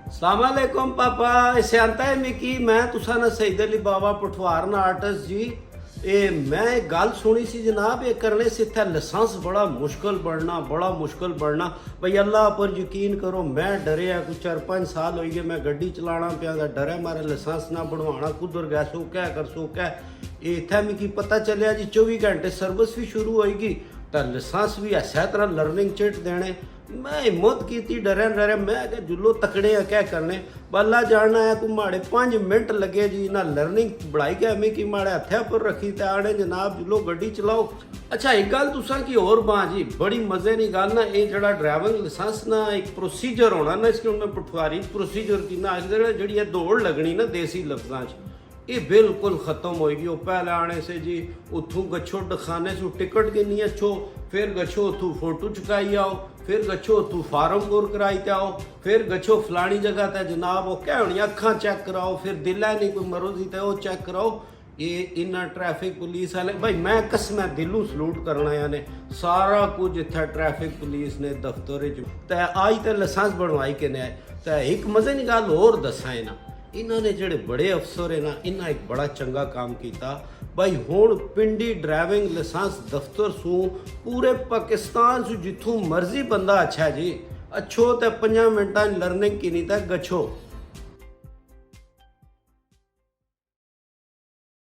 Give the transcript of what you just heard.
सलामकुम पापा सियांता है मिकी मैं तुसा ना सईद अली बाबा पठवारन आर्टिस्ट जी। मैं एक गल सुनी सी जनाब, ये करने से इतना लाइसेंस बड़ा मुश्किल बनना भाई अल्लाह पर यकीन करो। मैं डरिया कुछ 4-5 साल हो गए मैं गड्डी चलाना पिया डरिया मारे लाइसेंस ना बनवाना कुदर गया सो क्या कर सो क्या। इतना मिकी पता चलिया जी 24 घंटे सर्विस भी शुरू होएगी तो लाइसेंस भी ऐसा तरह लर्निंग चिट देने। मैं हिम्मत की डरे मैं क्या जुल्लो तकड़े हैं क्या करने बल्ला जानना है को माड़े 5 मिनट लगे जी ना लर्निंग बढ़ाई गया मैं कि माड़े हत्या पर रखी ते आने जनाब जुल्लो गड्डी चलाओ। अच्छा एक गल तुसा की और बाँ जी बड़ी मजे की गल ना ये जड़ा ड्राइविंग लाइसेंस ना एक प्रोसीजर होना ना इसके उन्हें पटवारी प्रोसीजर की ना जी दौड़ लगनी ना देसी लफ्जा ये बिल्कुल ख़त्म होएगी। वो पहले आने से जी उतों गच्छो डखाने से टिकट गिनी अच्छो फिर गच्छो उतों फोटो चुकाई आओ फिर गच्छो उतों फार्म पूर कराई ते आओ फिर गच्छो फलानी जगह ते जनाब वो क्या होनी अखा चेक कराओ फिर दिल है नहीं कोई मरो दी तो चेक कराओ। ये इन्ना ट्रैफिक पुलिस वाले भाई मैं कसम दिलों सलूट करना यानी सारा कुछ इतना ट्रैफिक पुलिस ने दफ्तर आज तो लाइसेंस बनवाई के ने तो एक मजे की गल होर दसा है ना इन्होंने जोड़े बड़े अफसर है ना इन्हें एक बड़ा चंगा काम किया भाई हुण पिंडी ड्राइविंग लाइसेंस दफ्तर सू पूरे पाकिस्तान से जिथों मर्जी बंदा अच्छा जी अच्छो तो 5 मिनटा लर्निंग की नहीं तो गच्छो